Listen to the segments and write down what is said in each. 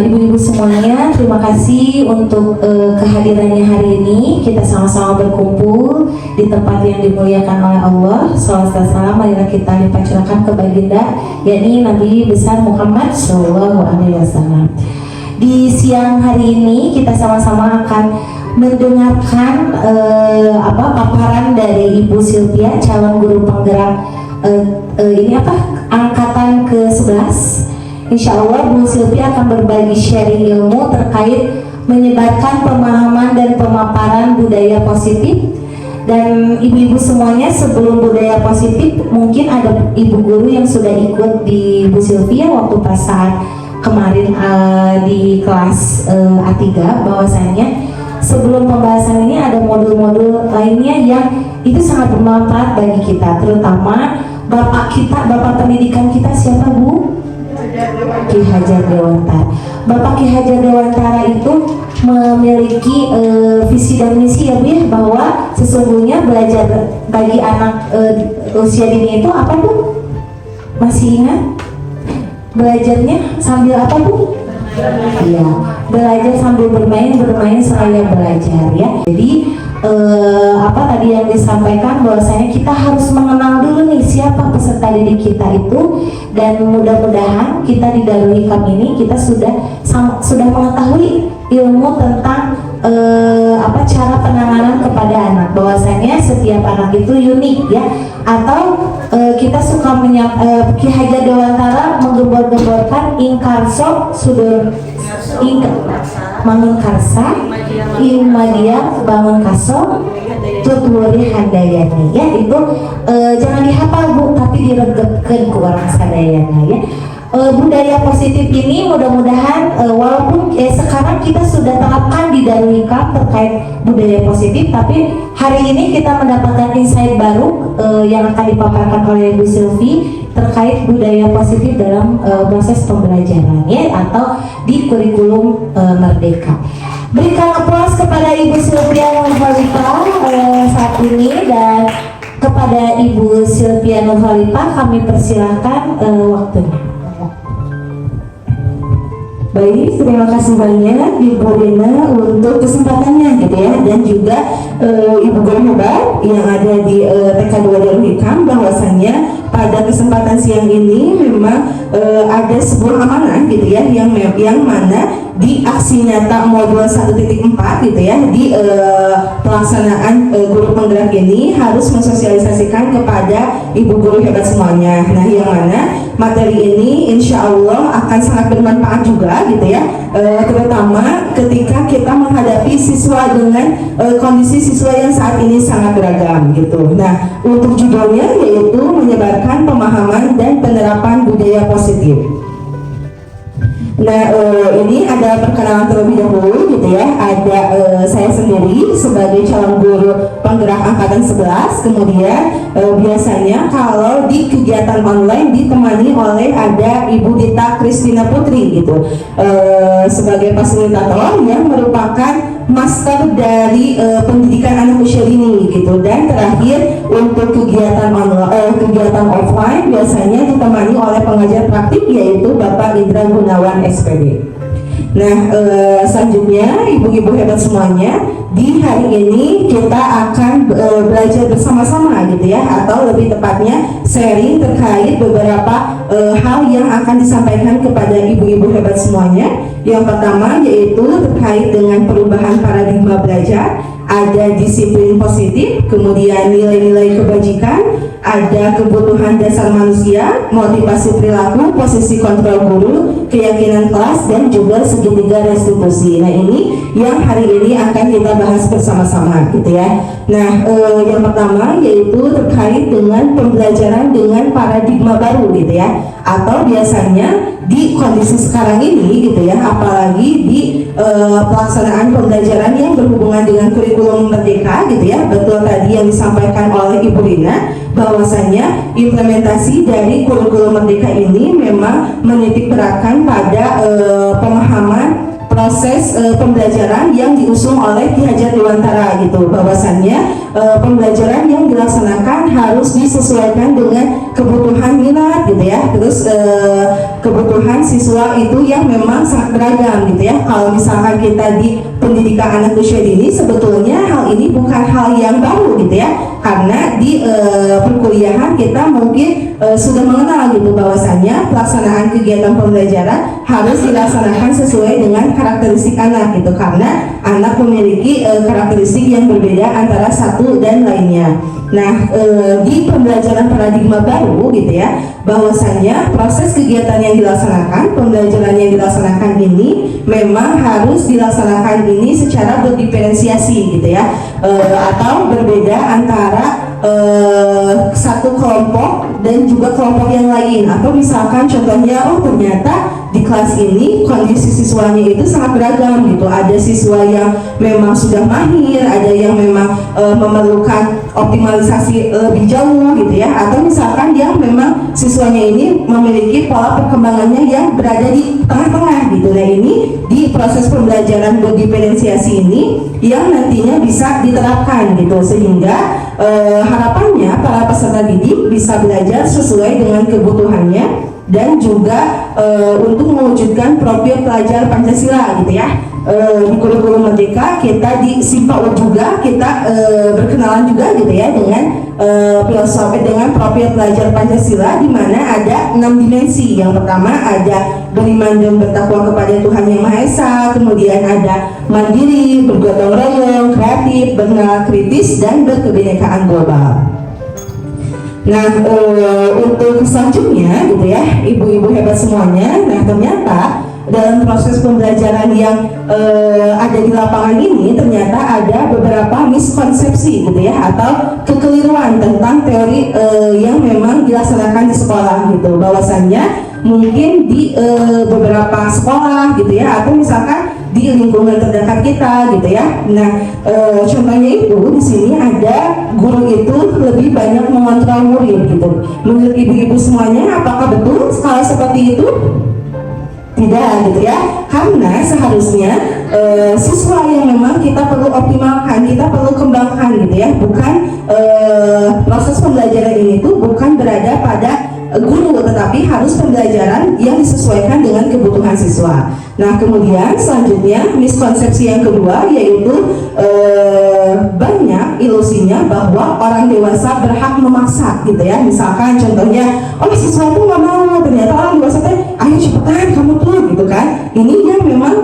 Ibu-ibu semuanya, terima kasih untuk kehadirannya hari ini. Kita sama-sama berkumpul di tempat yang dimuliakan oleh Allah. Salawat dan salam marilah kita limpahkan ke baginda, yakni Nabi besar Muhammad SAW. Di siang hari ini kita sama-sama akan mendengarkan paparan dari Ibu Sylvia, calon guru penggerak angkatan ke-11. Insya Allah Bu Sylvia akan berbagi sharing ilmu terkait menyebarkan pemahaman dan pemaparan budaya positif. Dan ibu-ibu semuanya, sebelum budaya positif, mungkin ada ibu guru yang sudah ikut di Bu Sylvia waktu pas saat kemarin di kelas A3, bahwasanya sebelum pembahasan ini ada modul-modul lainnya yang itu sangat bermanfaat bagi kita, terutama bapak pendidikan kita siapa Bu? Ki Hajar Dewantara. Bapak Ki Hajar Dewantara itu memiliki visi dan misi ya Bu ya, bahwa sesungguhnya belajar bagi anak usia dini itu apa Bu? Masih ingat? Belajarnya sambil apa Bu? Iya, belajar sambil bermain seraya belajar ya. Jadi tadi yang disampaikan bahwasanya kita harus mengenal dulu nih siapa peserta didik kita itu, dan mudah-mudahan kita di Darul Hikam ini kita sudah mengetahui ilmu tentang cara penanganan kepada anak, bahwasanya setiap anak itu unik ya, atau kita suka Ki Hajar Dewantara menggembor-gemborkan ingkarso sudur mangun karsa ilmadia bangun kaso tuturi handayani ya. Itu jangan dihafal Bu, tapi diregepkan ke orang sadayana ya. Budaya positif ini mudah-mudahan walaupun sekarang kita sudah terapkan di Darul Hikam terkait budaya positif, tapi hari ini kita mendapatkan insight baru yang akan dipaparkan oleh Bu Sylvie terkait budaya positif dalam proses pembelajaran ya, atau di kurikulum Merdeka. Berikan aplaus kepada Ibu Sylvia Nurhalifah saat ini, dan kepada Ibu Sylvia Nurhalifah kami persilahkan waktunya. Baik, terima kasih banyak Ibu Rina untuk kesempatannya gitu ya, dan juga Ibu guru hebat yang ada di TK 2 Darul Hikam, bahwasannya pada kesempatan siang ini memang ada sebuah amanah gitu ya, yang mana di aksi nyata modul 1.4 gitu ya, di pelaksanaan guru penggerak ini harus mensosialisasikan kepada ibu guru hebat semuanya. Nah, yang mana materi ini insya Allah akan sangat bermanfaat juga gitu ya, terutama ketika kita menghadapi siswa dengan kondisi siswa yang saat ini sangat beragam gitu. Nah, untuk judulnya yaitu menyebarkan pemahaman dan penerapan budaya positif. Nah, ini ada perkenalan terlebih dahulu gitu ya. Ada saya sendiri sebagai calon guru penggerak angkatan 11. Kemudian biasanya kalau di kegiatan online ditemani oleh ada Ibu Dita Kristina Putri gitu, sebagai fasilitator yang merupakan master dari pendidikan anak usia dini gitu. Dan terakhir untuk kegiatan kegiatan offline biasanya ditemani oleh pengajar praktik yaitu Bapak Indra Gunawan SPD. Nah, selanjutnya ibu-ibu hebat semuanya, di hari ini kita akan belajar bersama-sama gitu ya, atau lebih tepatnya sharing terkait beberapa hal yang akan disampaikan kepada ibu-ibu hebat semuanya. Yang pertama yaitu terkait dengan perubahan paradigma belajar, ada disiplin positif, kemudian nilai-nilai kebajikan, ada kebutuhan dasar manusia, motivasi perilaku, posisi kontrol guru, keyakinan kelas, dan juga segitiga restitusi. Nah, ini yang hari ini akan kita bahas bersama-sama gitu ya. Nah, yang pertama yaitu terkait dengan pembelajaran dengan paradigma baru gitu ya, atau biasanya di kondisi sekarang ini gitu ya, apalagi di pelaksanaan pembelajaran yang berhubungan dengan kurikulum Merdeka gitu ya. Betul tadi yang disampaikan oleh Ibu Rina, bahwasanya implementasi dari kurikulum Merdeka ini memang menitik beratkan pada pemahaman proses pembelajaran yang diusung oleh Ki Hajar Dewantara gitu, bahwasannya pembelajaran yang dilaksanakan harus disesuaikan dengan kebutuhan minat gitu ya, terus kebutuhan siswa itu yang memang sangat beragam gitu ya. Kalau misalkan kita di pendidikan anak usia dini, sebetulnya hal ini bukan hal yang baru gitu ya, karena di perkuliahan kita mungkin sudah mengenal gitu bahwasannya pelaksanaan kegiatan pembelajaran harus dilaksanakan sesuai dengan karakteristik anak gitu, karena anak memiliki karakteristik yang berbeda antara satu dan lainnya. Nah, di pembelajaran paradigma baru gitu ya, bahwasanya proses kegiatan yang dilaksanakan, pembelajaran yang dilaksanakan ini memang harus dilaksanakan ini secara berdiferensiasi gitu ya, atau berbeda antara satu kelompok dan juga kelompok yang lain. Atau misalkan contohnya, oh ternyata di kelas ini kondisi siswanya itu sangat beragam gitu. Ada siswa yang memang sudah mahir, ada yang memang memerlukan optimalisasi lebih jauh gitu ya, atau misalkan yang memang siswanya ini memiliki pola perkembangannya yang berada di tengah-tengah gitu. Nah, ini di proses pembelajaran berdiferensiasi ini yang nantinya bisa diterapkan gitu, sehingga harapannya para peserta didik bisa belajar sesuai dengan kebutuhannya dan juga untuk mewujudkan profil pelajar Pancasila gitu ya. Di kurikulum Merdeka kita di SIMPA juga kita berkenalan juga gitu ya dengan filosofi, dengan profil pelajar Pancasila, di mana ada 6 dimensi. Yang pertama ada beriman dan bertakwa kepada Tuhan Yang Maha Esa, kemudian ada mandiri, bergotong royong, kreatif, bernalar kritis, dan berkebinekaan global. Nah, untuk selanjutnya gitu ya, ibu-ibu hebat semuanya. Nah, ternyata dalam proses pembelajaran yang ada di lapangan ini ternyata ada beberapa miskonsepsi gitu ya, atau kekeliruan tentang teori yang memang dilaksanakan di sekolah gitu. Bahwasannya mungkin di beberapa sekolah gitu ya, atau misalkan di lingkungan terdekat kita gitu ya. Nah, contohnya itu di sini ada guru itu lebih banyak mengontrol murid gitu. Menurut ibu-ibu semuanya, apakah betul skala seperti itu? Tidak gitu ya, karena seharusnya siswa yang memang kita perlu optimalkan, kita perlu kembangkan gitu ya, bukan proses pembelajaran ini tuh bukan berada pada guru, tetapi harus pembelajaran yang disesuaikan dengan kebutuhan siswa. Nah, kemudian selanjutnya miskonsepsi yang kedua yaitu banyak ilusinya bahwa orang dewasa berhak memaksa gitu ya. Misalkan contohnya, oh siswa itu nggak mau, ternyata orang dewasa teh, ayo cepetan kamu tuh gitu kan. Ini yang memang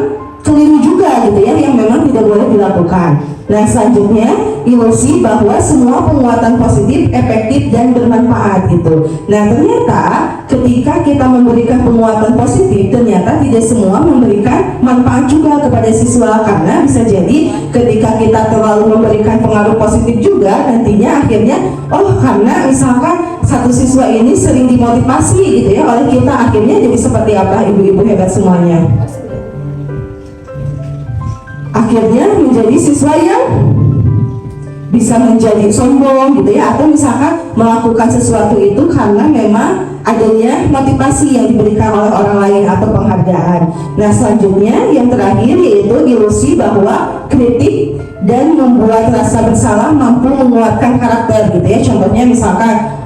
keliru juga gitu ya, yang memang tidak boleh dilakukan. Nah, selanjutnya ilusi bahwa semua penguatan positif efektif dan bermanfaat gitu. Nah, ternyata ketika kita memberikan penguatan positif, ternyata tidak semua memberikan manfaat juga kepada siswa, karena bisa jadi ketika kita terlalu memberikan pengaruh positif juga, nantinya akhirnya oh karena misalkan satu siswa ini sering dimotivasi gitu ya oleh kita, akhirnya jadi seperti apa ibu-ibu hebat semuanya? Akhirnya menjadi siswa yang bisa menjadi sombong gitu ya, atau misalkan melakukan sesuatu itu karena memang adanya motivasi yang diberikan oleh orang lain atau penghargaan. Nah, selanjutnya yang terakhir yaitu ilusi bahwa kritik dan membuat rasa bersalah mampu menguatkan karakter gitu ya. Contohnya misalkan,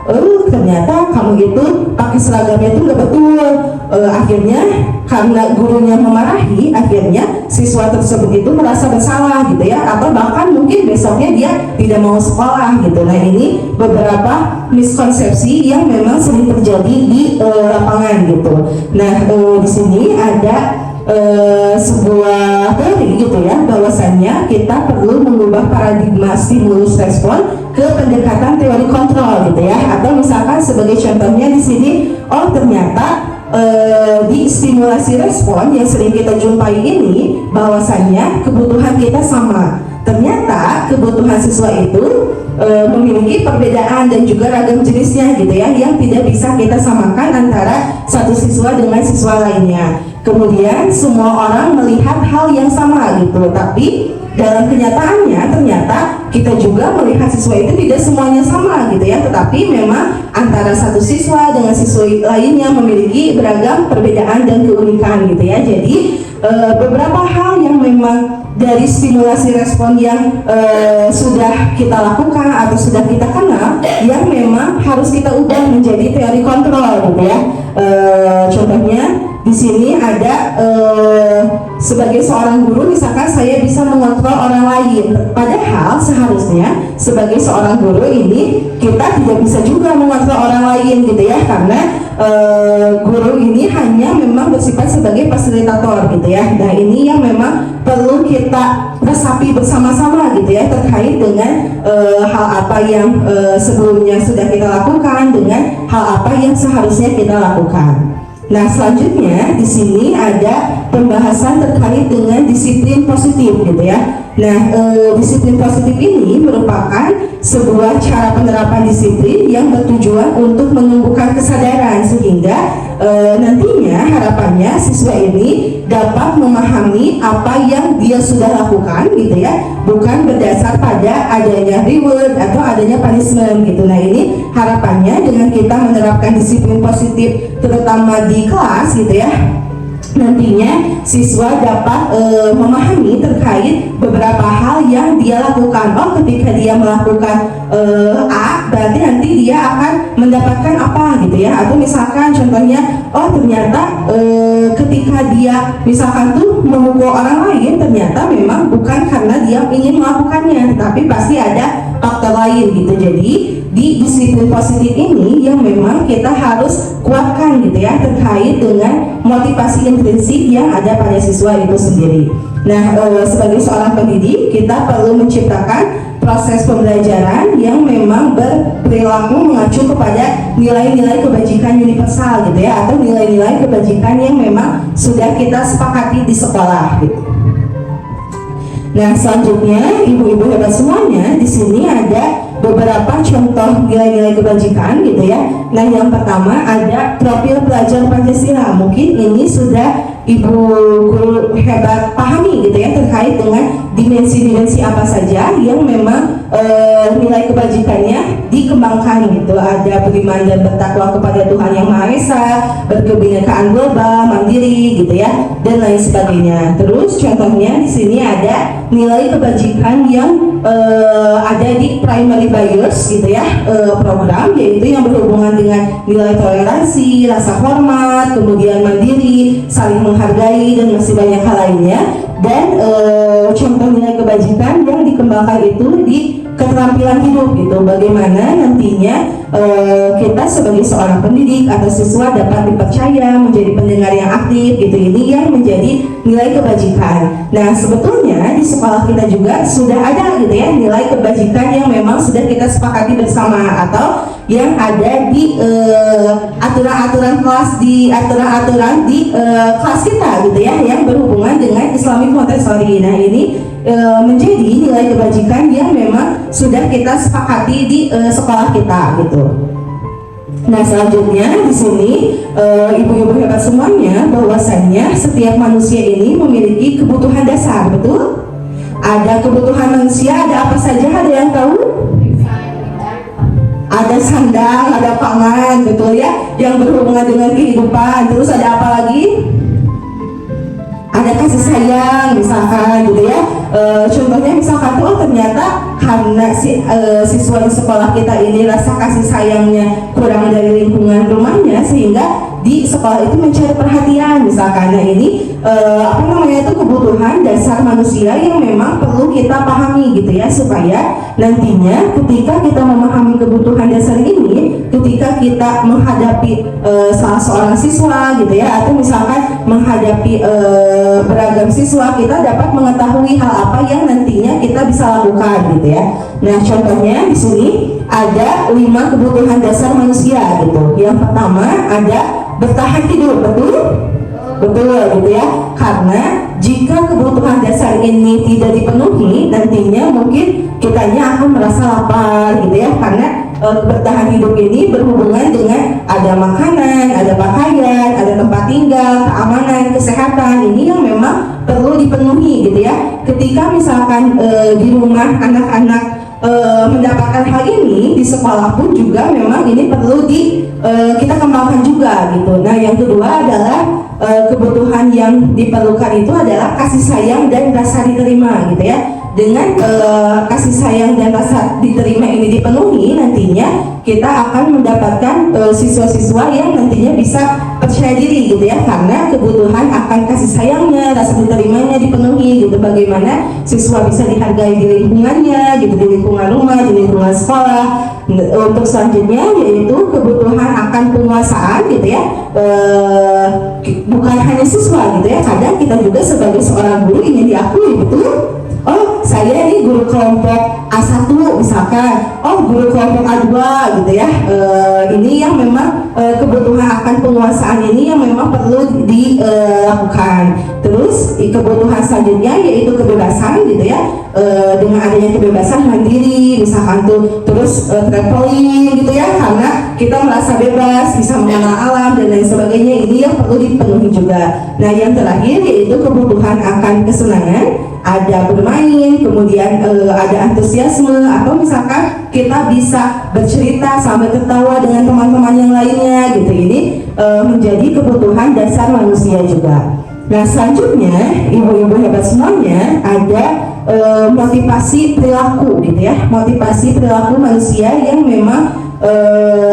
ternyata kamu itu pakai seragamnya itu nggak betul. Akhirnya karena gurunya memarahi, akhirnya siswa tersebut itu merasa bersalah gitu ya, atau bahkan mungkin besoknya dia tidak mau sekolah gitu. Nah, ini beberapa miskonsepsi yang memang sering terjadi di lapangan gitu. Nah, di sini ada sebuah teori gitu ya, bahwasannya kita perlu mengubah paradigma stimulus respon ke pendekatan teori kontrol gitu ya. Atau misalkan sebagai contohnya di sini, oh ternyata di stimulasi respon yang sering kita jumpai ini, bahwasannya kebutuhan kita sama. Ternyata kebutuhan siswa itu memiliki perbedaan dan juga ragam jenisnya gitu ya, yang tidak bisa kita samakan antara satu siswa dengan siswa lainnya. Kemudian semua orang melihat hal yang sama gitu, tapi dalam kenyataannya ternyata kita juga melihat siswa itu tidak semuanya sama gitu ya, tetapi memang antara satu siswa dengan siswa lainnya memiliki beragam perbedaan dan keunikan gitu ya. Jadi beberapa hal yang memang dari stimulasi respon yang sudah kita lakukan atau sudah kita kenal yang memang harus kita ubah menjadi teori kontrol gitu ya. Contohnya di sini ada sebagai seorang guru, misalkan saya bisa mengontrol orang lain, padahal seharusnya sebagai seorang guru ini kita tidak bisa juga mengontrol orang lain gitu ya, karena guru ini hanya memang bersifat sebagai fasilitator gitu ya. Nah ini yang memang perlu kita resapi bersama-sama gitu ya, terkait dengan hal apa yang sebelumnya sudah kita lakukan dengan hal apa yang seharusnya kita lakukan. Nah selanjutnya di sini ada pembahasan terkait dengan disiplin positif gitu ya. Nah disiplin positif ini merupakan sebuah cara penerapan disiplin yang bertujuan untuk menumbuhkan kesadaran sehingga nantinya harapannya siswa ini dapat memahami apa yang dia sudah lakukan gitu ya, bukan berdasar pada adanya reward atau adanya punishment gitu. Nah ini harapannya dengan kita menerapkan disiplin positif terutama di kelas gitu ya, nantinya siswa dapat memahami terkait beberapa hal yang dia lakukan. Oh ketika dia melakukan A berarti nanti dia akan mendapatkan apa gitu ya, atau misalkan contohnya oh ternyata ketika dia misalkan tuh memukul orang lain ternyata memang bukan karena dia ingin melakukannya, tapi pasti ada faktor lain gitu. Jadi di disiplin positif ini yang memang kita harus kuatkan gitu ya, terkait dengan motivasi intrinsik yang ada pada siswa itu sendiri. Nah sebagai seorang pendidik kita perlu menciptakan proses pembelajaran yang memang berperilaku mengacu kepada nilai-nilai kebajikan universal gitu ya, atau nilai-nilai kebajikan yang memang sudah kita sepakati di sekolah gitu. Nah selanjutnya ibu-ibu hebat semuanya, di sini ada beberapa contoh nilai-nilai kebajikan gitu ya. Nah yang pertama ada profil pelajar Pancasila. Mungkin ini sudah ibu guru hebat pahami gitu ya, terkait dengan dimensi-dimensi apa saja yang memang nilai kebajikannya dikembangkan gitu. Ada beriman dan bertakwa kepada Tuhan Yang Maha Esa, berkebinekaan global, mandiri gitu ya, dan lain sebagainya. Terus contohnya di sini ada nilai kebajikan yang ada di primary values gitu ya, program, yaitu yang berhubungan dengan nilai toleransi, rasa hormat, kemudian mandiri, saling menghargai, dan masih banyak hal lainnya. Dan contoh nilai kebajikan yang dikembangkan itu di keterampilan hidup gitu, bagaimana nantinya kita sebagai seorang pendidik atau siswa dapat dipercaya menjadi pendengar yang aktif gitu. Ini yang menjadi nilai kebajikan. Nah sebetulnya di sekolah kita juga sudah ada gitu ya nilai kebajikan yang memang sudah kita sepakati bersama, atau yang ada di aturan-aturan kelas, di aturan-aturan di kelas kita gitu ya, yang berhubungan dengan Islamic Montessori. Nah ini menjadi nilai kebajikan yang memang sudah kita sepakati di sekolah kita gitu. Nah selanjutnya di sini ibu-ibu hebat semuanya, bahwasannya setiap manusia ini memiliki kebutuhan dasar, betul? Ada kebutuhan manusia, ada apa saja? Ada yang tahu? Ada sandang, ada pangan, betul ya, yang berhubungan dengan kehidupan. Terus ada apa lagi? Ada kasih sayang misalkan gitu ya. Contohnya misalkan tuh, oh ternyata karena siswa di sekolah kita ini rasa kasih sayangnya kurang dari lingkungan rumahnya, sehingga di sekolah itu mencari perhatian misalkan. Nah ini apa namanya itu kebutuhan dasar manusia yang memang perlu kita pahami gitu ya, supaya nantinya ketika kita memahami kebutuhan dasar ini, ketika kita menghadapi salah seorang siswa gitu ya, atau misalkan menghadapi beragam siswa, kita dapat mengetahui hal apa yang nantinya kita bisa lakukan gitu ya. Nah contohnya di sini ada 5 kebutuhan dasar manusia gitu. Yang pertama ada bertahan hidup, betul? Betul gitu ya, karena jika kebutuhan dasar ini tidak dipenuhi, nantinya mungkin kitanya akan merasa lapar gitu ya, karena bertahan hidup ini berhubungan dengan ada makanan, ada pakaian, ada tempat tinggal, keamanan, kesehatan. Ini yang memang perlu dipenuhi gitu ya. Ketika misalkan di rumah anak-anak mendapatkan hal ini, di sekolah pun juga memang ini perlu kita kembangkan juga gitu. Nah, yang kedua adalah kebutuhan yang diperlukan itu adalah kasih sayang dan rasa diterima gitu ya. Dengan kasih sayang dan rasa diterima ini dipenuhi, nantinya kita akan mendapatkan siswa-siswa yang nantinya bisa percaya diri gitu ya, karena kebutuhan akan kasih sayangnya, rasa diterimanya dipenuhi gitu. Bagaimana siswa bisa dihargai di lingkungannya gitu, di lingkungan rumah, di lingkungan sekolah. Untuk selanjutnya yaitu kebutuhan akan penguasaan gitu ya, bukan hanya siswa gitu ya, kadang kita juga sebagai seorang guru ingin diakui betul. Oh, saya ini guru kelompok A1 misalkan, oh guru kelompok A2 gitu ya. Ini yang memang kebutuhan akan penguasaan ini yang memang perlu dilakukan. Terus kebutuhan selanjutnya yaitu kebebasan gitu ya. Dengan adanya kebebasan mandiri misalkan tuh, terus traveling gitu ya, karena kita merasa bebas, bisa mengenal alam dan lain sebagainya. Ini yang perlu dipenuhi juga. Nah, yang terakhir yaitu kebutuhan akan kesenangan, ada bermain, kemudian ada antusiasme, atau misalkan kita bisa bercerita sambil tertawa dengan teman-teman yang lainnya gitu. Ini menjadi kebutuhan dasar manusia juga. Nah, selanjutnya ibu-ibu hebat semuanya ada motivasi perilaku gitu ya, motivasi perilaku manusia yang memang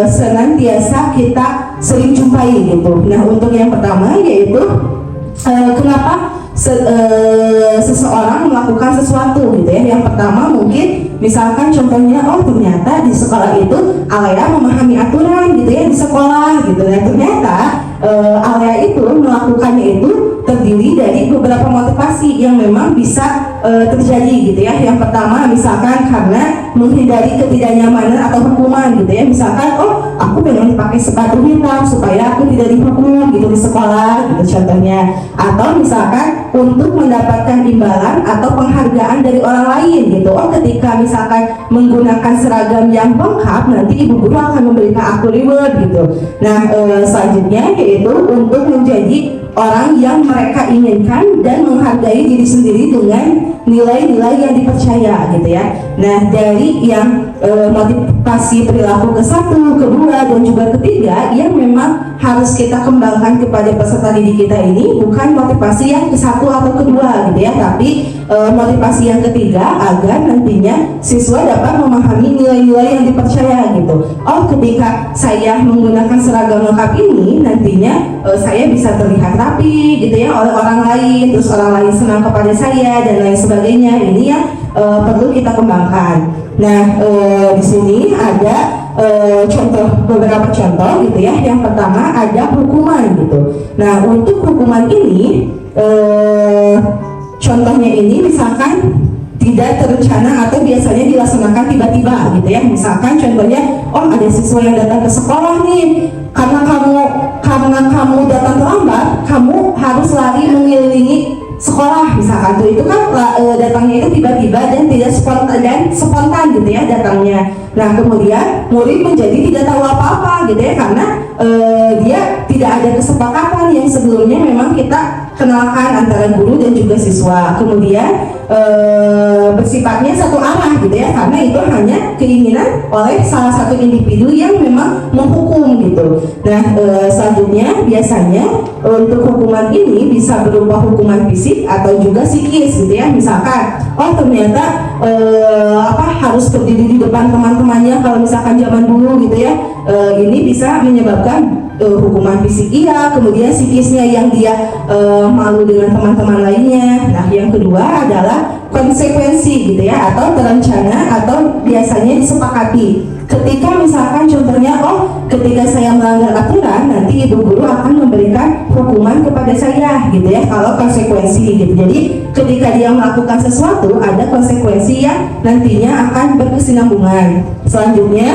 senantiasa kita sering jumpai gitu. Nah, untuk yang pertama yaitu kenapa seseorang melakukan sesuatu gitu ya. Yang pertama mungkin misalkan contohnya, oh ternyata di sekolah itu Alea memahami aturan gitu ya di sekolah gitu. Dan ternyata Alea itu melakukannya itu terdiri dari beberapa motivasi yang memang bisa terjadi gitu ya. Yang pertama misalkan karena menghindari ketidaknyamanan atau hukuman gitu ya. Misalkan, oh aku pengen pakai sepatu hitam supaya aku tidak dihukum gitu di sekolah gitu contohnya. Atau misalkan untuk mendapatkan imbalan atau penghargaan dari orang lain gitu. Oh ketika misalkan menggunakan seragam yang lengkap, nanti ibu guru akan memberikan aku reward gitu. Nah selanjutnya yaitu untuk menjadi orang yang mereka inginkan dan menghargai diri sendiri dengan nilai-nilai yang dipercaya gitu ya. Nah, dari yang motivasi perilaku ke-1, ke-2 dan juga ketiga yang memang harus kita kembangkan kepada peserta didik kita ini bukan motivasi yang ke-1 atau ke-2 gitu ya, tapi motivasi yang ketiga agar nantinya siswa dapat memahami nilai-nilai yang dipercaya gitu. Oh, ketika saya menggunakan seragam lengkap ini nantinya saya bisa terlihat rapi gitu ya oleh orang lain, terus orang lain senang kepada saya dan lain sebagainya. Ini yang perlu kita kembangkan. Nah, di sini ada beberapa contoh gitu ya. Yang pertama ada hukuman gitu. Nah, untuk hukuman ini contohnya ini misalkan tidak terencana atau biasanya dilaksanakan tiba-tiba gitu ya. Misalkan contohnya, oh ada siswa yang datang ke sekolah nih, karena kamu datang terlambat, kamu harus lari mengelilingi sekolah misalkan tuh. Itu kan datangnya itu tiba-tiba dan tidak spontan gitu ya datangnya. Nah, kemudian murid menjadi tidak tahu apa-apa gitu ya, karena dia tidak ada kesepakatan yang sebelumnya memang kita kenalkan antara guru dan juga siswa. Kemudian bersifatnya satu arah gitu ya, karena itu hanya keinginan oleh salah satu individu yang memang menghukum gitu. Nah, selanjutnya biasanya untuk hukuman ini bisa berupa hukuman fisik atau juga psikis gitu ya. Misalkan, oh ternyata harus berdiri di depan teman-temannya kalau misalkan zaman dulu gitu ya. Ini bisa menyebabkan hukuman fisik iya, kemudian psikisnya yang dia malu dengan teman-teman lainnya. Nah, yang kedua adalah konsekuensi gitu ya, atau terencana atau biasanya disepakati. Ketika misalkan contohnya, oh ketika saya melanggar aturan, nanti ibu guru akan memberikan hukuman kepada saya gitu ya, kalau konsekuensi gitu. Jadi ketika dia melakukan sesuatu ada konsekuensi yang nantinya akan berkesinambungan. Selanjutnya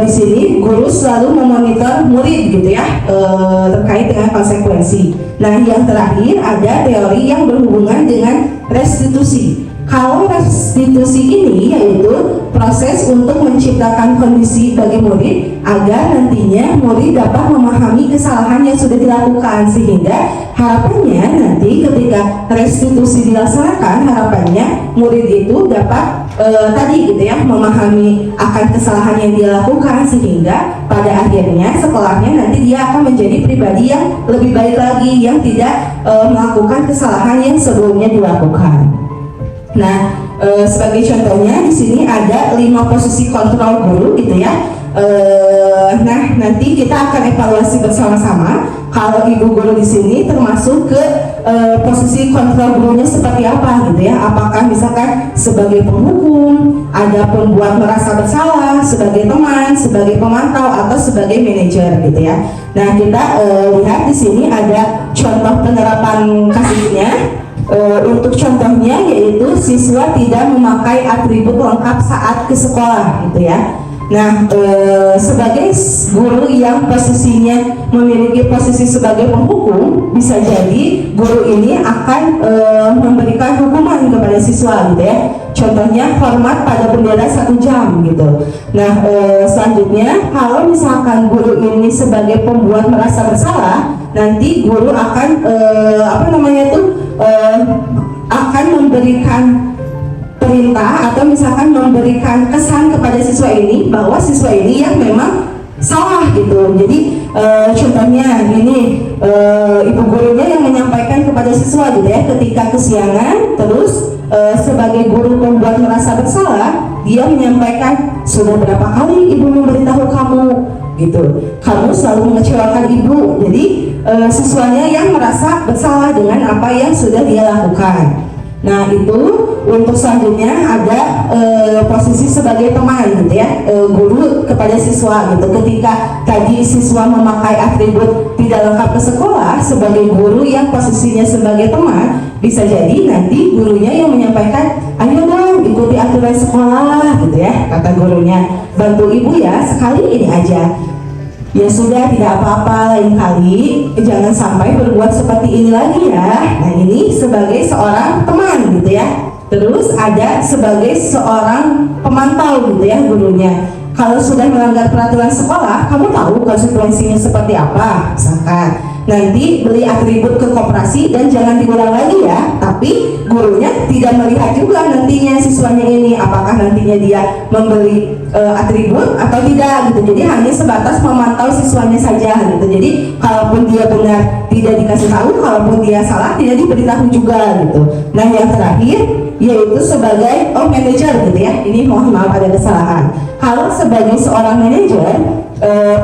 di sini guru selalu memonitor murid gitu ya, terkait dengan konsekuensi. Nah, yang terakhir ada teori yang berhubungan dengan restitusi. Kalau restitusi ini yaitu proses untuk menciptakan kondisi bagi murid agar nantinya murid dapat memahami kesalahan yang sudah dilakukan, sehingga harapannya nanti ketika restitusi dilaksanakan, harapannya murid itu dapat tadi gitu ya, memahami akan kesalahan yang dia lakukan, sehingga pada akhirnya setelahnya nanti dia akan menjadi pribadi yang lebih baik lagi, yang tidak melakukan kesalahan yang sebelumnya dilakukan. Nah, sebagai contohnya di sini ada 5 posisi kontrol guru gitu ya. Nah, nanti kita akan evaluasi bersama-sama kalau ibu guru di sini termasuk ke posisi kontrol gurunya seperti apa gitu ya. Apakah misalkan sebagai penghukum, ada pembuat merasa bersalah, sebagai teman, sebagai pemantau, atau sebagai manajer gitu ya. Nah, kita lihat di sini ada contoh penerapan kasusnya. Untuk contohnya yaitu siswa tidak memakai atribut lengkap saat ke sekolah gitu ya. Nah, sebagai guru yang posisinya memiliki posisi sebagai penghukum, bisa jadi guru ini akan memberikan hukuman kepada siswa gitu ya. Contohnya hormat pada bendera 1 jam gitu. Nah, selanjutnya kalau misalkan guru ini sebagai pembuat merasa bersalah, nanti guru akan akan memberikan perintah atau misalkan memberikan kesan kepada siswa ini bahwa siswa ini yang memang salah gitu. Jadi contohnya ini ibu gurunya yang menyampaikan kepada siswa gitu ya, ketika kesiangan terus sebagai guru pembuat merasa bersalah, dia menyampaikan, sudah berapa kali ibu memberitahu kamu gitu, kamu selalu mengecewakan ibu. Jadi siswanya yang merasa bersalah dengan apa yang sudah dia lakukan. Nah, itu untuk selanjutnya ada posisi sebagai teman gitu ya, guru kepada siswa gitu. Ketika tadi siswa memakai atribut tidak lengkap ke sekolah, sebagai guru yang posisinya sebagai teman, bisa jadi nanti gurunya yang menyampaikan, ayo dong ikuti aturan sekolah gitu ya, kata gurunya, bantu ibu ya sekali ini aja. Ya sudah, tidak apa-apa, lain kali jangan sampai berbuat seperti ini lagi ya. Nah, ini sebagai seorang teman gitu ya. Terus ada sebagai seorang pemantau gitu ya gurunya. Kalau sudah melanggar peraturan sekolah, kamu tahu konsekuensinya seperti apa? Misalkan nanti beli atribut ke koperasi dan jangan diulang lagi ya. Tapi gurunya tidak melihat juga nantinya siswanya ini apakah nantinya dia membeli atribut atau tidak gitu. Jadi hanya sebatas memantau siswanya saja gitu. Jadi kalaupun dia benar tidak dikasih tahu, kalaupun dia salah tidak diberitahu juga gitu. Nah, yang terakhir yaitu sebagai manajer gitu ya. Ini mohon maaf ada kesalahan. Kalau sebagai seorang manajer,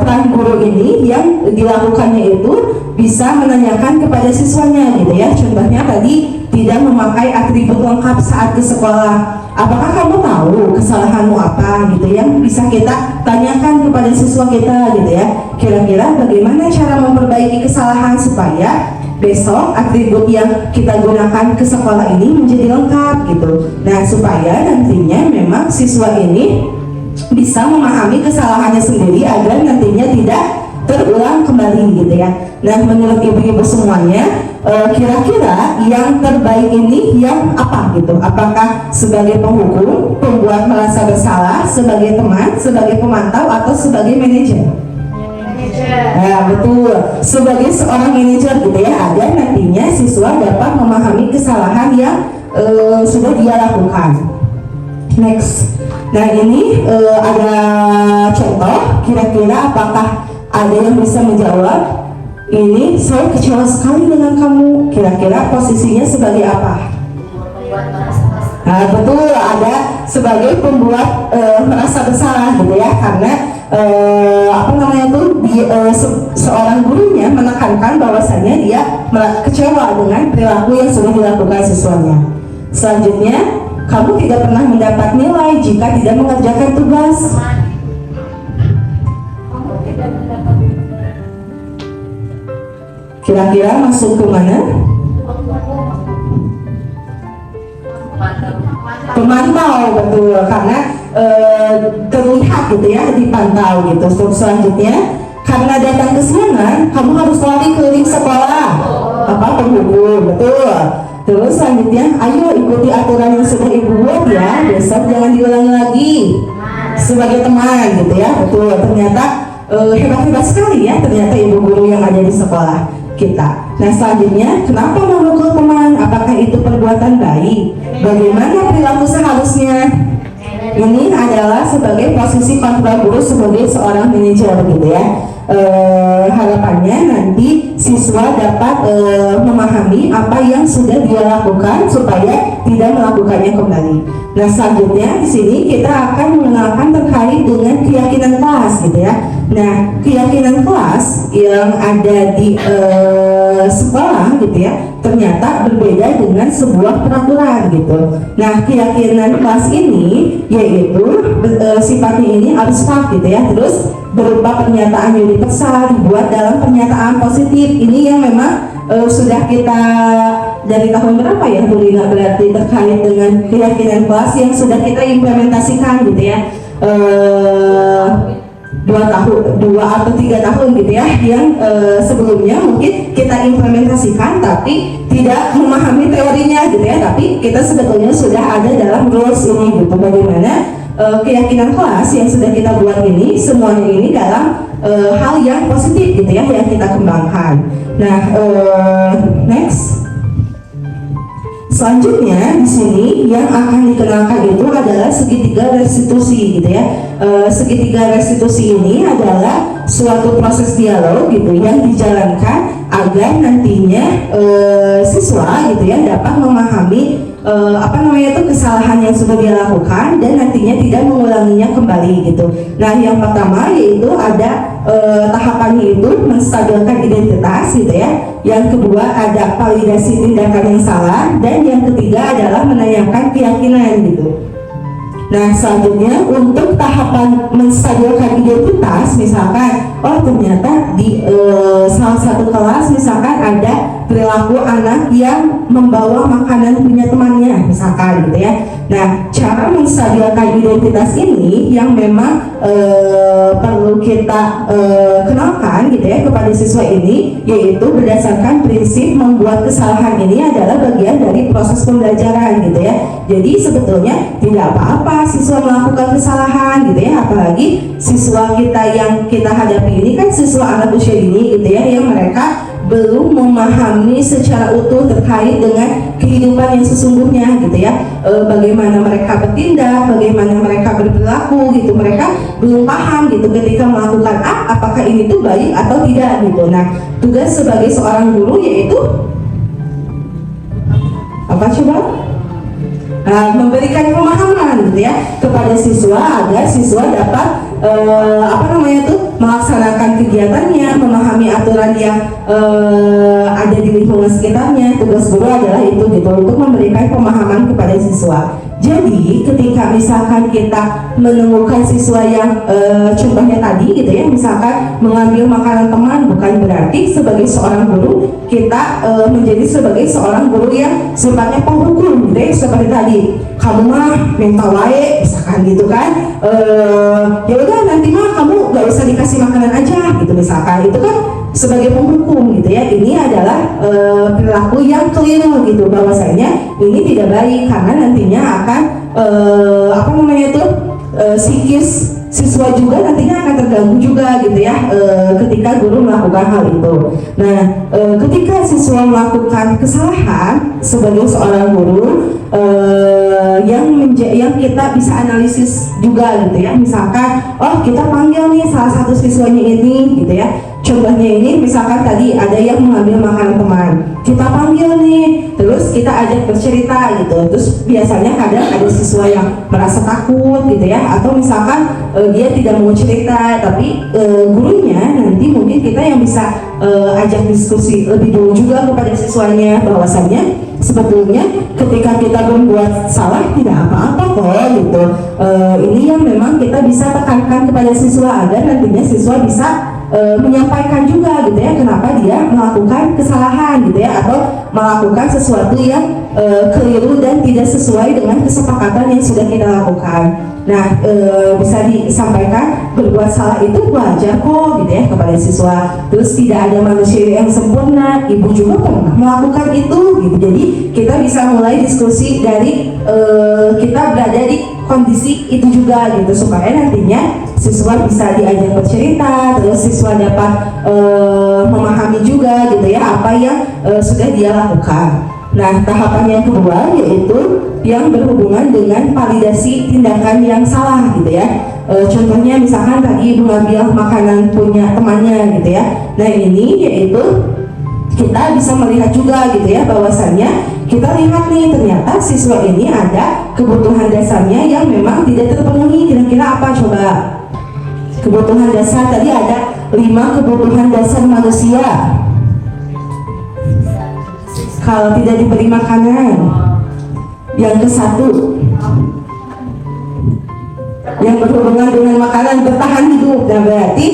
peran guru ini yang dilakukannya itu bisa menanyakan kepada siswanya gitu ya. Contohnya tadi tidak memakai atribut lengkap saat ke sekolah. Apakah kamu tahu kesalahanmu apa gitu ya? Bisa kita tanyakan kepada siswa kita gitu ya. Kira-kira bagaimana cara memperbaiki kesalahan supaya besok atribut yang kita gunakan ke sekolah ini menjadi lengkap gitu. Nah, supaya nantinya memang siswa ini bisa memahami kesalahannya sendiri agar nantinya tidak terulang kembali gitu ya. Nah, menurut ibu-ibu semuanya, kira-kira yang terbaik ini yang apa gitu? Apakah sebagai penghukum, pembuat merasa bersalah, sebagai teman, sebagai pemantau, atau sebagai manajer? Nah, betul. Sebagai seorang manajer gitu ya, agar nantinya siswa dapat memahami kesalahan yang sudah dia lakukan. Next. Nah, ini ada contoh. Kira-kira apakah ada yang bisa menjawab? Ini saya kecewa sekali dengan kamu. Kira-kira posisinya sebagai apa? Nah, betul, ada sebagai pembuat merasa bersalah gitu ya, karena seorang gurunya menekankan bahwasanya dia kecewa dengan perilaku yang sudah dilakukan siswanya. Selanjutnya, kamu tidak pernah mendapat nilai jika tidak mengerjakan tugas. Kira-kira masuk ke mana? Pemantau, betul, karena terlihat gitu ya, dipantau gitu. Selanjutnya, karena datang ke sana, kamu harus lari keliling sekolah. Apa penghukum, betul. Terus selanjutnya, ayo ikuti aturan yang sudah ibu buat ya, besok jangan diulangi lagi sebagai teman gitu ya. Betul, ternyata hebat-hebat sekali ya ternyata ibu guru yang ada di sekolah kita. Nah selanjutnya, kenapa memukul teman? Apakah itu perbuatan baik? Bagaimana perilaku seharusnya? Ini adalah sebagai posisi kontrol guru sebagai seorang manajer gitu ya. Harapannya nanti siswa dapat memahami apa yang sudah dia lakukan supaya tidak melakukannya kembali. Nah selanjutnya di sini kita akan mengenalkan terkait dengan keyakinan kelas gitu ya. Nah keyakinan kelas yang ada di sekolah gitu ya ternyata berbeda dengan sebuah peraturan gitu. Nah keyakinan kelas ini yaitu sifatnya ini abstrak gitu ya. Terus berupa pernyataan universal dibuat dalam pernyataan positif. Ini yang memang sudah kita dari tahun berapa ya Bu Lina berarti terkait dengan keyakinan kelas yang sudah kita implementasikan gitu ya. 2 atau 3 tahun gitu ya, yang sebelumnya mungkin kita implementasikan tapi tidak memahami teorinya gitu ya, tapi kita sebetulnya sudah ada dalam rules ini gitu. Bagaimana keyakinan kelas yang sudah kita buat ini semuanya ini dalam hal yang positif gitu ya yang kita kembangkan. Nah next. Selanjutnya di sini yang akan dikenalkan itu adalah segitiga restitusi gitu ya. Segitiga restitusi ini adalah suatu proses dialog gitu yang dijalankan agar nantinya siswa gitu ya dapat memahami kesalahan yang sudah dia lakukan dan nantinya tidak mengulanginya kembali gitu. Nah yang pertama yaitu ada tahapannya itu menstabilkan identitas gitu ya. Yang kedua ada validasi tindakan yang salah, dan yang ketiga adalah menanyakan keyakinan gitu. Nah selanjutnya untuk tahapan menstabilkan identitas, misalkan ternyata di salah satu kelas misalkan ada perilaku anak yang membawa makanan punya temannya misalkan gitu ya. Nah cara menstabilkan identitas ini yang memang perlu kita kenalkan gitu ya kepada siswa ini, yaitu berdasarkan prinsip membuat kesalahan ini adalah bagian dari proses pembelajaran gitu ya. Jadi sebetulnya tidak apa-apa siswa melakukan kesalahan gitu ya, apalagi siswa kita yang kita hadapi ini kan siswa anak usia dini gitu ya, yang mereka belum memahami secara utuh terkait dengan kehidupan yang sesungguhnya gitu ya. Bagaimana mereka bertindak, bagaimana mereka berperilaku gitu, mereka belum paham gitu ketika melakukan A, apakah ini tuh baik atau tidak gitu. Nah tugas sebagai seorang guru yaitu apa coba? Memberikan pemahaman gitu ya kepada siswa agar siswa dapat melaksanakan kegiatannya, memahami aturan yang ada di lingkungan sekitarnya. Tugas guru adalah itu gitu, untuk memberikan pemahaman kepada siswa. Jadi ketika misalkan kita menemukan siswa yang contohnya tadi gitu ya, misalkan mengambil makanan teman, bukan berarti sebagai seorang guru kita menjadi sebagai seorang guru yang sifatnya penghukum gitu ya, seperti tadi kamu mah minta wae misalkan gitu kan, ya udah nanti mah kamu gak usah dikasih makanan aja gitu misalkan, itu kan sebagai penghukum gitu ya. Ini adalah perilaku yang keliru gitu, bahwasanya ini tidak baik karena nantinya akan psikis siswa juga nantinya akan terganggu juga gitu ya ketika guru melakukan hal itu. Nah ketika siswa melakukan kesalahan sebagai seorang guru yang kita bisa analisis juga gitu ya, misalkan kita panggil nih salah satu siswanya ini gitu ya. Contohnya ini misalkan tadi ada yang mengambil makanan teman, kita panggil nih, terus kita ajak bercerita gitu. Terus biasanya kadang ada siswa yang merasa takut gitu ya, atau misalkan dia tidak mau cerita, tapi gurunya nanti mungkin kita yang bisa ajak diskusi lebih dulu juga kepada siswanya, bahwasannya sebetulnya ketika kita berbuat salah tidak apa-apa kok gitu. Ini yang memang kita bisa tekankan kepada siswa agar nantinya siswa bisa menyampaikan juga gitu ya kenapa dia melakukan kesalahan gitu ya, atau melakukan sesuatu yang keliru dan tidak sesuai dengan kesepakatan yang sudah kita lakukan. Nah, bisa disampaikan berbuat salah itu wajar kok gitu ya kepada siswa. Terus tidak ada manusia yang sempurna, ibu juga pernah melakukan itu gitu. Jadi kita bisa mulai diskusi dari kita berada di kondisi itu juga gitu, supaya nantinya siswa bisa diajak bercerita, terus siswa dapat memahami juga gitu ya apa yang sudah dia lakukan. Nah, tahapan yang kedua yaitu yang berhubungan dengan validasi tindakan yang salah gitu ya. Contohnya misalkan tadi mengambil makanan punya temannya gitu ya. Nah, ini yaitu kita bisa melihat juga gitu ya bahwasannya kita lihat nih ternyata siswa ini ada kebutuhan dasarnya yang memang tidak terpenuhi. Kira-kira apa coba? Kebutuhan dasar tadi ada 5 kebutuhan dasar manusia. Kalau tidak diberi makanan, yang ke-1 yang berhubungan dengan makanan bertahan hidup. Nah, berarti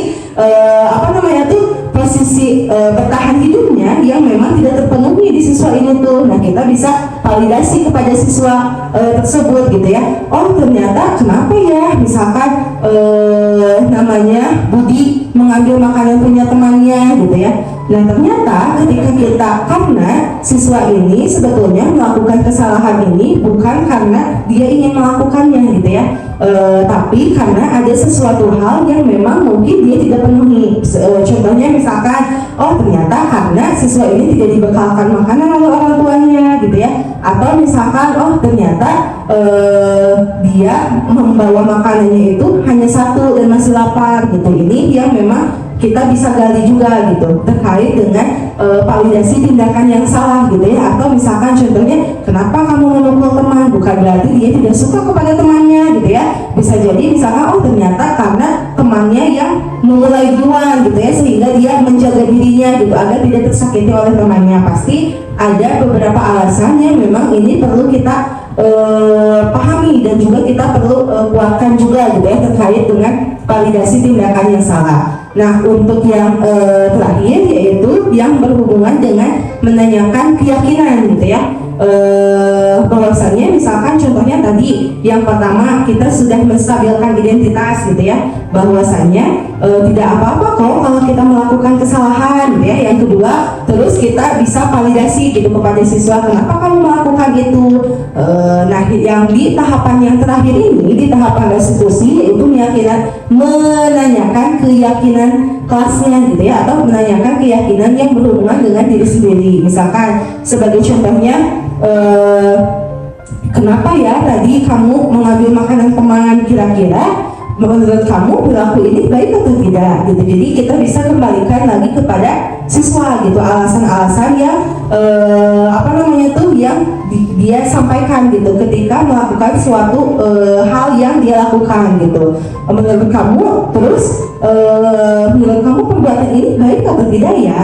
posisi bertahan hidupnya yang memang tidak terpenuhi di siswa ini tuh. Nah, kita bisa validasi kepada siswa tersebut gitu ya. Oh, ternyata kenapa ya misalkan namanya Budi mengambil makanan punya temannya gitu ya. Nah, ternyata ketika kita, karena siswa ini sebetulnya melakukan kesalahan ini bukan karena dia ingin melakukannya gitu ya, tapi karena ada sesuatu hal yang memang mungkin dia tidak penuhi. Contohnya misalkan, oh ternyata karena siswa ini tidak dibekalkan makanan oleh orang tuanya gitu ya, atau misalkan oh ternyata dia membawa makanannya itu hanya 1 dan masih lapar gitu. Ini yang memang kita bisa gali juga gitu terkait dengan validasi tindakan yang salah gitu ya. Atau misalkan contohnya, kenapa kamu memukul teman? Bukan berarti dia tidak suka kepada temannya gitu ya. Bisa jadi misalkan oh ternyata karena temannya yang mulai duluan gitu ya, sehingga dia menjaga dirinya gitu agar tidak tersakiti oleh temannya. Pasti ada beberapa alasan yang memang ini perlu kita pahami dan juga kita perlu kuatkan juga gitu ya terkait dengan validasi tindakan yang salah. Nah, untuk yang terakhir yaitu yang berhubungan dengan menanyakan keyakinan gitu ya. Bahwasannya misalkan contohnya tadi yang pertama kita sudah menstabilkan identitas gitu ya, bahwasannya tidak apa-apa kok kalau kita melakukan kesalahan gitu ya. Yang kedua, terus kita bisa validasi gitu kepada siswa, kenapa kamu melakukan itu. Nah, yang di tahapan yang terakhir ini, di tahapan restitusi, yaitu menanyakan keyakinan kelasnya gitu ya, atau menanyakan keyakinan yang berhubungan dengan diri sendiri. Misalkan sebagai contohnya, kenapa ya tadi kamu mengambil makanan teman, kira-kira menurut kamu perilaku ini baik atau tidak gitu. Jadi kita bisa kembalikan lagi kepada siswa gitu alasan-alasan yang yang dia sampaikan gitu ketika melakukan suatu hal yang dia lakukan gitu. Menurut kamu, terus menurut kamu perbuatan ini baik atau tidak ya?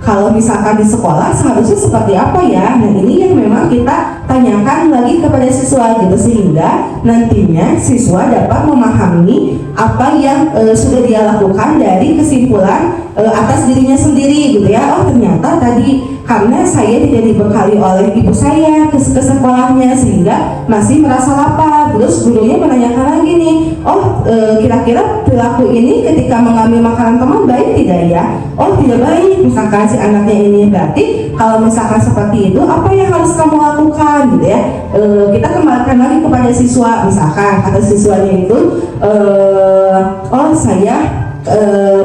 Kalau misalkan di sekolah seharusnya seperti apa ya? Nah, ini yang memang kita tanyakan lagi kepada siswa gitu, sehingga nantinya siswa dapat memahami apa yang sudah dia lakukan dari kesimpulan atas dirinya sendiri gitu ya. Oh ternyata tadi karena saya tidak dibekali oleh ibu saya ke sekolahnya sehingga masih merasa lapar. Terus gurunya menanyakan lagi nih, oh kira-kira perilaku ini ketika mengambil makanan teman baik tidak ya? Oh tidak baik, misalkan si anaknya ini. Berarti kalau misalkan seperti itu, apa yang harus kamu lakukan gitu ya? Kita kembalikan lagi kepada siswa. Misalkan kata siswanya itu, oh saya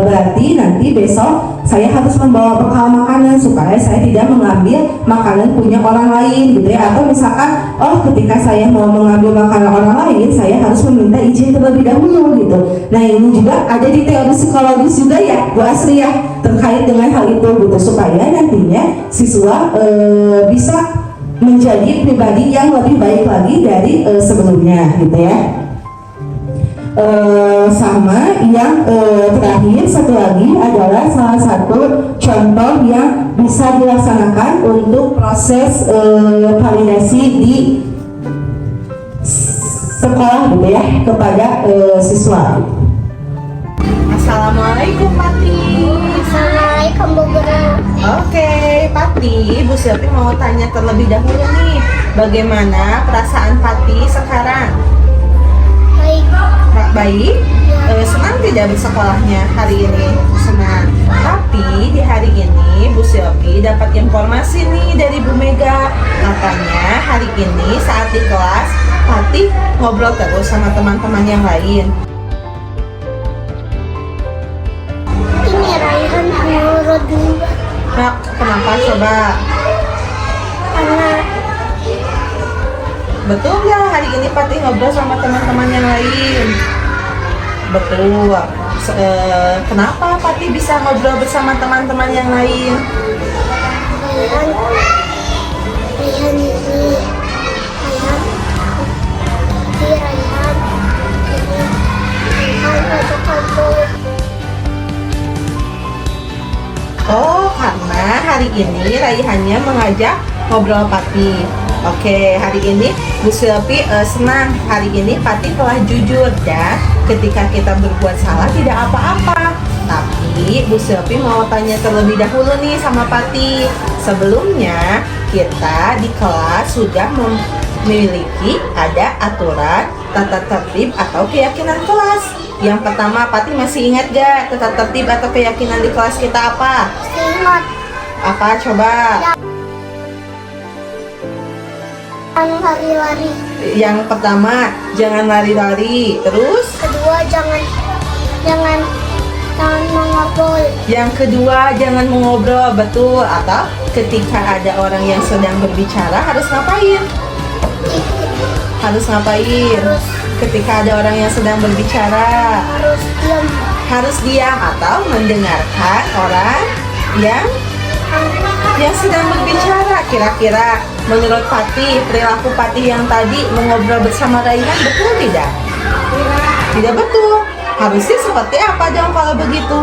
berarti nanti besok saya harus membawa bekal makanan supaya saya tidak mengambil makanan punya orang lain gitu ya. Atau misalkan oh ketika saya mau mengambil makanan orang lain, saya harus meminta izin terlebih dahulu gitu. Nah, ini juga ada di teori psikologis juga ya Bu Asri ya, terkait dengan hal itu gitu, supaya nantinya siswa bisa menjadi pribadi yang lebih baik lagi dari sebelumnya gitu ya. Sama yang terakhir satu lagi adalah salah satu contoh yang bisa dilaksanakan untuk proses validasi di sekolah gitu ya kepada siswa. Assalamualaikum Pati. Assalamualaikum Bu Guru. Oke, Pati, Bu Silvi mau tanya terlebih dahulu nih, bagaimana perasaan Pati sekarang? Baik. Baik? Senang tidak bersekolahnya hari ini? Senang. Tapi di hari ini Bu Silvi dapat informasi nih dari Bu Mega. Katanya hari ini saat di kelas Pati ngobrol terus sama teman-teman yang lain. Ini Raihan menurut dulu Nah, kenapa coba? karena Betul nggak hari ini Pati ngobrol sama teman-teman yang lain? Betul. Kenapa Pati bisa ngobrol bersama teman-teman yang lain? Raihan ini ajak kampung. Oh, karena hari ini Raihannya mengajak ngobrol Pati. Oke, hari ini Bu Silvi senang hari ini Pati telah jujur ya. Ketika kita berbuat salah tidak apa-apa. Tapi Bu Silvi mau tanya terlebih dahulu nih sama Pati. Sebelumnya kita di kelas sudah memiliki ada aturan tata tertib atau keyakinan kelas. Yang pertama, Pati masih ingat gak tata tertib atau keyakinan di kelas kita apa? Ingat Apa coba? jangan lari-lari. Yang pertama, jangan lari-lari. Terus, Kedua jangan mengobrol. yang kedua, jangan mengobrol. Betul. Atau ketika ada orang yang sedang berbicara harus ngapain? Harus ngapain? Ketika ada orang yang sedang berbicara Harus diam. harus diam atau mendengarkan orang yang sedang berbicara. Kira-kira menurut Pati, perilaku Pati yang tadi mengobrol bersama Raihan betul tidak? Tidak betul. Harusnya seperti apa dong kalau begitu?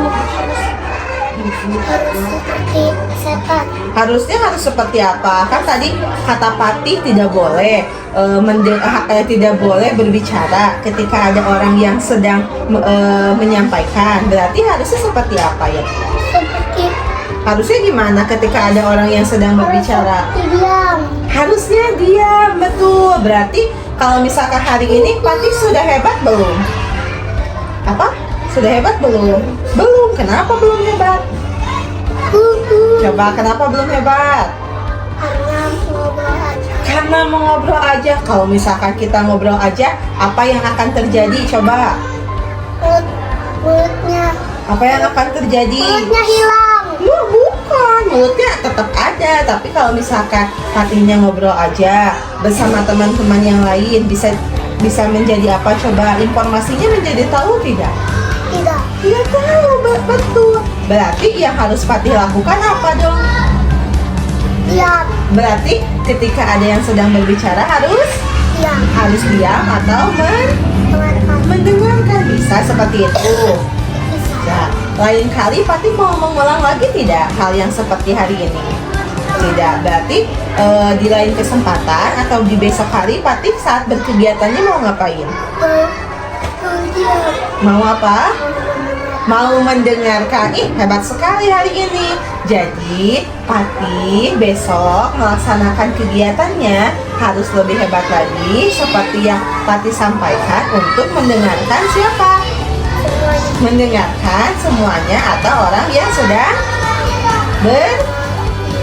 Harus seperti setan. Harusnya harus seperti apa? Kan tadi kata Pati tidak boleh tidak boleh berbicara ketika ada orang yang sedang menyampaikan. Berarti harusnya seperti apa ya? Seperti Harusnya gimana ketika ada orang yang sedang berbicara? diam. Harusnya diam, betul. Berarti kalau misalkan hari ini Pati sudah hebat belum? Apa? Sudah hebat belum? Belum. Kenapa belum hebat? Coba kenapa belum hebat? Karena ngobrol aja. Karena mengobrol aja. Kalau misalkan kita ngobrol aja, apa yang akan terjadi? Coba. Mulutnya Apa yang akan terjadi? hilang. Bukan, mulutnya tetap ada. Tapi kalau misalkan hatinya ngobrol aja bersama teman-teman yang lain, bisa menjadi apa? Coba informasinya menjadi tahu tidak? Tidak. Tidak tahu, betul. Berarti yang harus Pati lakukan apa dong? Diam. Berarti ketika ada yang sedang berbicara harus Diam. diam atau Dengarkan. mendengarkan. Bisa seperti itu. Bisa. Nah, lain kali Pati mau mengulang lagi tidak hal yang seperti hari ini? Tidak. Berarti di lain kesempatan atau di besok hari Pati saat berkegiatannya mau ngapain? Diam. Mau apa? Mau mendengarkan. Hebat sekali hari ini. Jadi Pati besok melaksanakan kegiatannya harus lebih hebat lagi seperti yang Pati sampaikan untuk mendengarkan siapa? Semuanya. Mendengarkan semuanya atau orang yang sedang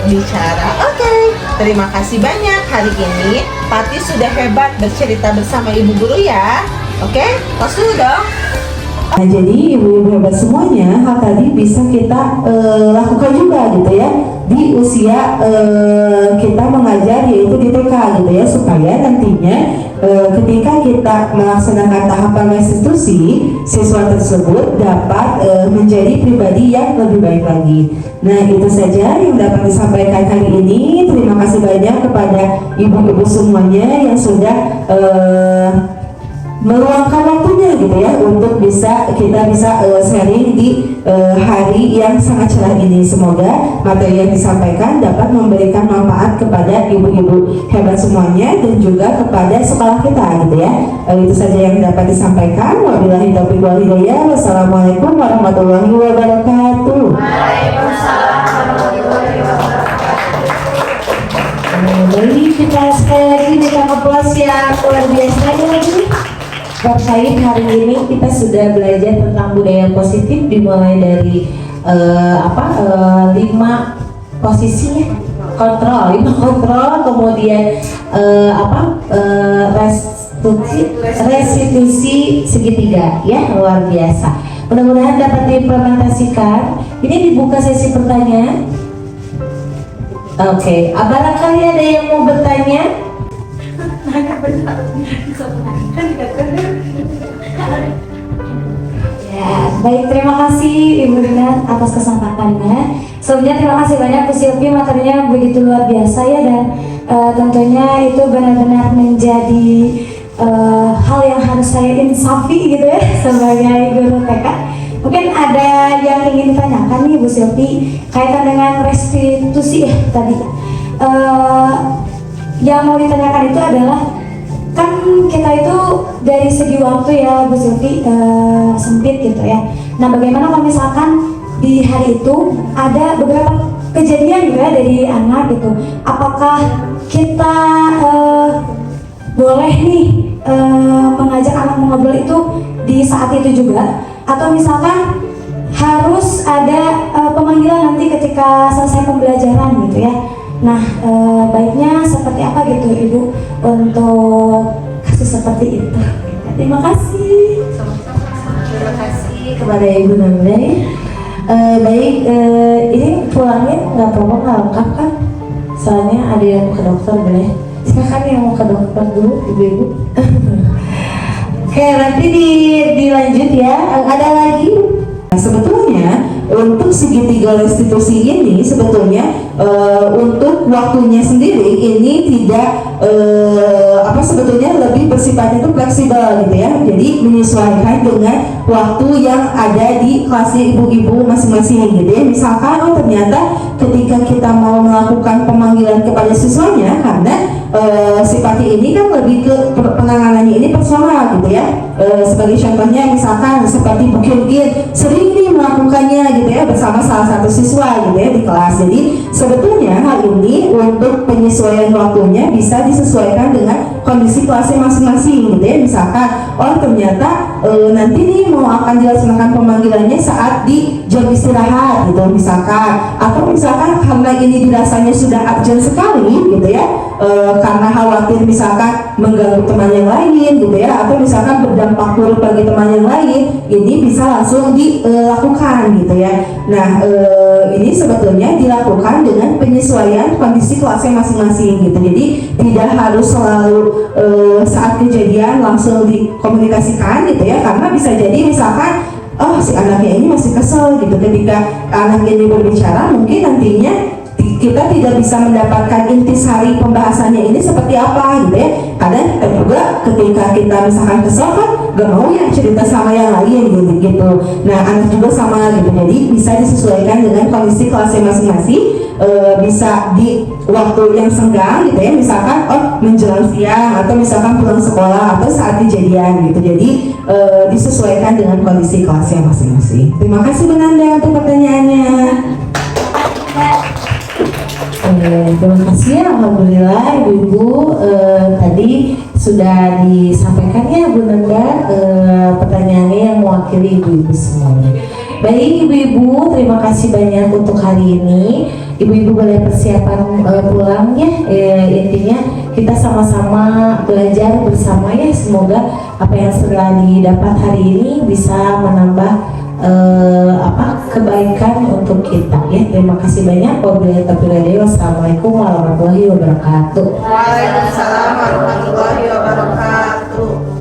berbicara. Oke, terima kasih banyak. Hari ini Pati sudah hebat bercerita bersama Ibu Guru ya. Oke, tos dulu dong. Nah, jadi ibu-ibu hebat semuanya, hal tadi bisa kita lakukan juga gitu ya di usia kita mengajar, yaitu di TK gitu ya, supaya nantinya ketika kita melaksanakan tahapan restitusi, siswa tersebut dapat menjadi pribadi yang lebih baik lagi. Nah, itu saja yang dapat disampaikan hari ini. Terima kasih banyak kepada ibu-ibu semuanya yang sudah meluangkan waktunya gitu ya untuk kita bisa sharing di hari yang sangat cerah ini. Semoga materi yang disampaikan dapat memberikan manfaat kepada ibu-ibu hebat semuanya dan juga kepada sekolah kita gitu ya. Itu saja yang dapat disampaikan. Wabillahi taufiq wal hidayah. Wassalamualaikum warahmatullahi wabarakatuh. Baik, kita sekali lagi berikan aplaus yang luar biasa ya lagi. Terkait hari ini kita sudah belajar tentang budaya positif dimulai dari 5 posisi ya. Kontrol, 5 kontrol, kemudian restitusi segitiga ya, luar biasa. Mudah-mudahan dapat diimplementasikan. Ini dibuka sesi pertanyaan. Oke, barangkali ada yang mau bertanya? Ya, baik, terima kasih Ibu Rina atas kesempatannya. Sebelumnya terima kasih banyak Bu Silvi, materinya begitu luar biasa ya, dan tentunya itu benar-benar menjadi hal yang harus saya insafi gitu ya sebagai guru TK. Mungkin ada yang ingin ditanyakan nih Bu Silvi kaitan dengan restitusi ya tadi. Yang mau ditanyakan itu adalah, kan kita itu dari segi waktu ya Bu Silvi sempit gitu ya. Nah, bagaimana kalau misalkan di hari itu ada beberapa kejadian juga dari anak gitu, apakah kita boleh nih mengajak anak mengobrol itu di saat itu juga, atau misalkan harus ada pemanggilan nanti ketika selesai pembelajaran gitu ya. Nah, baiknya seperti apa gitu Ibu untuk kasus seperti itu? Terima kasih. Terima kasih kepada Ibu Nanda. Baik, ini pulangnya nggak apa-apa, nggak lengkap kan? Soalnya ada yang ke dokter boleh. Silakan yang mau ke dokter dulu, Ibu-ibu. Oke, nanti dilanjut ya. Ada lagi? Sebetulnya untuk segitiga restitusi ini sebetulnya untuk waktunya sendiri ini tidak sebetulnya lebih bersifatnya itu fleksibel gitu ya. Jadi menyesuaikan dengan waktu yang ada di kelasnya ibu-ibu masing-masing gitu ya. Misalkan ternyata ketika kita mau melakukan pemanggilan kepada siswanya, karena sifatnya ini kan lebih ke penanganannya ini personal gitu ya. Sebagai contohnya misalkan seperti Bu Kirgin sering nih melakukannya gitu ya bersama salah satu siswa gitu ya di kelas. Jadi sebetulnya hal ini untuk penyesuaian waktunya bisa disesuaikan dengan kondisi kelasnya masing-masing gitu ya. Misalkan ternyata nanti nih mau akan dilaksanakan pemanggilannya saat di jam istirahat gitu misalkan, atau misalkan karena ini dirasanya sudah urgent sekali gitu ya, karena khawatir misalkan mengganggu teman yang lain gitu ya, atau misalkan berdampak buruk bagi teman yang lain, ini bisa langsung dilakukan gitu ya. Nah, ini sebetulnya dilakukan dengan penyesuaian kondisi kelasnya masing-masing gitu. Jadi tidak harus selalu saat kejadian langsung dikomunikasikan gitu ya, karena bisa jadi misalkan si anaknya ini masih kesel gitu, ketika anak ini berbicara mungkin nantinya kita tidak bisa mendapatkan intisari pembahasannya ini seperti apa gitu ya. Kadang kita juga ketika kita misalkan kesel kan gak mau ya cerita sama yang lain gitu. Nah, anak juga sama gitu, jadi bisa disesuaikan dengan kondisi kelasnya masing-masing. Bisa di waktu yang senggang gitu ya, misalkan menjelang siang atau misalkan pulang sekolah atau saat kejadian gitu. Jadi disesuaikan dengan kondisi kelasnya masing-masing. Terima kasih Bu Nanda untuk pertanyaannya. Terima kasih ya, alhamdulillah Ibu-ibu tadi sudah disampaikan ya Bu Nanda pertanyaannya yang mewakili ibu-ibu semuanya. Baik Ibu-ibu, terima kasih banyak untuk hari ini. Ibu-ibu boleh persiapan pulang ya. Intinya kita sama-sama belajar bersama ya. Semoga apa yang sudah didapat hari ini bisa menambah kebaikan untuk kita ya. Terima kasih banyak. Wassalamualaikum warahmatullahi wabarakatuh. Waalaikumsalam warahmatullahi wabarakatuh.